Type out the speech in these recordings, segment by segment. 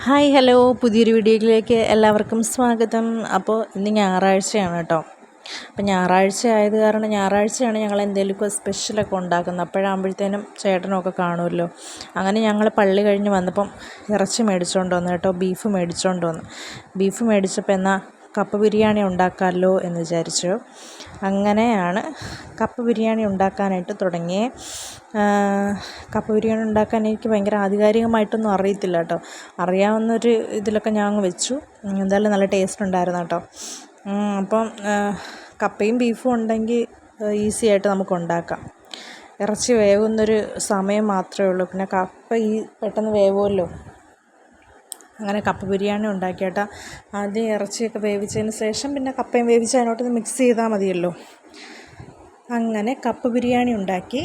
Hi hello പുതിയൊരു വീഡിയോയിലേക്ക് എല്ലാവർക്കും സ്വാഗതം. അപ്പോൾ ഇന്ന് ഞായറാഴ്ചയാണ് കേട്ടോ. അപ്പോൾ ഞായറാഴ്ച ആയത് കാരണം ഞായറാഴ്ചയാണ് ഞങ്ങൾ എന്തെങ്കിലുമൊക്കെ സ്പെഷ്യലൊക്കെ ഉണ്ടാക്കുന്നത്. അപ്പോഴാകുമ്പോഴത്തേനും ചേട്ടനൊക്കെ കാണുമല്ലോ. അങ്ങനെ ഞങ്ങൾ പള്ളി കഴിഞ്ഞ് വന്നപ്പം ഇറച്ചി മേടിച്ചുകൊണ്ട് വന്നു കേട്ടോ. ബീഫ് മേടിച്ചപ്പോൾ എന്നാൽ കപ്പ ബിരിയാണി ഉണ്ടാക്കാമല്ലോ എന്ന് വിചാരിച്ചു. അങ്ങനെയാണ് കപ്പ ബിരിയാണി ഉണ്ടാക്കാനായിട്ട് തുടങ്ങിയത്. കപ്പ ബിരിയാണി ഉണ്ടാക്കാൻ എനിക്ക് ഭയങ്കര ആധികാരികമായിട്ടൊന്നും അറിയത്തില്ല കേട്ടോ. അറിയാവുന്നൊരു ഇതിലൊക്കെ ഞാൻ അങ്ങ് വെച്ചു. എന്തായാലും നല്ല ടേസ്റ്റ് ഉണ്ടായിരുന്നു കേട്ടോ. അപ്പം കപ്പയും ബീഫും ഉണ്ടെങ്കിൽ ഈസി ആയിട്ട് നമുക്ക് ഉണ്ടാക്കാം. ഇറച്ചി വേവുന്നൊരു സമയം മാത്രമേ ഉള്ളൂ. പിന്നെ കപ്പ പെട്ടെന്ന് വേവുമല്ലോ. അങ്ങനെ കപ്പ ബിരിയാണി ഉണ്ടാക്കി കേട്ടോ. ആദ്യം ഇറച്ചിയൊക്കെ വേവിച്ചതിന് ശേഷം പിന്നെ കപ്പയും വേവിച്ച് അതിനോട്ടൊന്ന് മിക്സ് ചെയ്താൽ മതിയല്ലോ. അങ്ങനെ കപ്പ ബിരിയാണി ഉണ്ടാക്കി.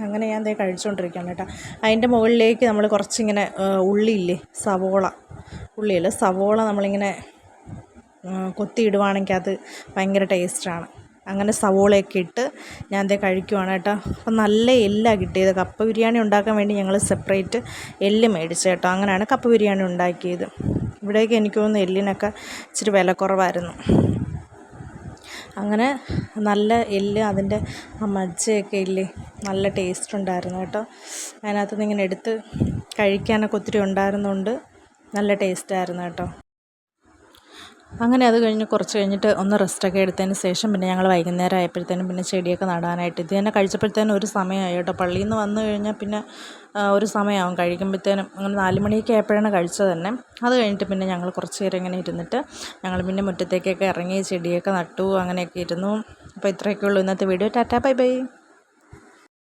അങ്ങനെ ഞാൻ ദേ കഴിച്ചുകൊണ്ടിരിക്കുകയാണ് കേട്ടോ. അതിൻ്റെ മുകളിലേക്ക് നമ്മൾ കുറച്ചിങ്ങനെ ഉള്ളിയില്ലേ, സവോള നമ്മളിങ്ങനെ കൊത്തിയിടുവാണെങ്കിൽ അത് ഭയങ്കര ടേസ്റ്റാണ്. അങ്ങനെ സവോളയൊക്കെ ഇട്ട് ഞാൻ ദേ കഴിക്കുവാണ് കേട്ടോ. അപ്പം നല്ല എല്ലാണ് കിട്ടിയത്. കപ്പ ബിരിയാണി ഉണ്ടാക്കാൻ വേണ്ടി ഞങ്ങൾ സെപ്പറേറ്റ് എല്ല് മേടിച്ചു കേട്ടോ. അങ്ങനെയാണ് കപ്പ ബിരിയാണി ഉണ്ടാക്കിയത്. ഇവിടേക്ക് എനിക്ക് തോന്നുന്നു എല്ലിനൊക്കെ ഇച്ചിരി വില കുറവായിരുന്നു. അങ്ങനെ നല്ല എല്ല്, അതിൻ്റെ ആ മജ്ജയൊക്കെ ഇല്ലേ, നല്ല ടേസ്റ്റ് ഉണ്ടായിരുന്നു കേട്ടോ. അതിനകത്തുനിന്ന് ഇങ്ങനെ എടുത്ത് കഴിക്കാനൊക്കെ ഒത്തിരി ഉണ്ടായിരുന്നുകൊണ്ട് നല്ല ടേസ്റ്റായിരുന്നു കേട്ടോ. അങ്ങനെ അത് കഴിഞ്ഞ് കുറച്ച് കഴിഞ്ഞിട്ട് ഒന്ന് റെസ്റ്റൊക്കെ എടുത്തതിന് ശേഷം പിന്നെ ഞങ്ങൾ വൈകുന്നേരം ആയപ്പോഴത്തേനും പിന്നെ ചെടിയൊക്കെ നടാനായിട്ട് ഇത് തന്നെ കഴിച്ചപ്പോഴത്തേനും ഒരു സമയമായി കേട്ടോ. പള്ളിയിൽ നിന്ന് വന്നു കഴിഞ്ഞാൽ പിന്നെ ഒരു സമയമാവും കഴിക്കുമ്പോഴത്തേനും. അങ്ങനെ 4 മണിയൊക്കെ ആയപ്പോഴാണ് കഴിച്ചത് തന്നെ. അത് കഴിഞ്ഞിട്ട് പിന്നെ ഞങ്ങൾ കുറച്ച് നേരം ഇങ്ങനെ ഇരുന്നിട്ട് ഞങ്ങൾ പിന്നെ മുറ്റത്തേക്കൊക്കെ ഇറങ്ങി ചെടിയൊക്കെ നട്ടു. അങ്ങനെയൊക്കെ ഇരുന്നു. അപ്പോൾ ഇത്രയൊക്കെ ഉള്ളൂ ഇന്നത്തെ വീഡിയോ. Tata bye bye.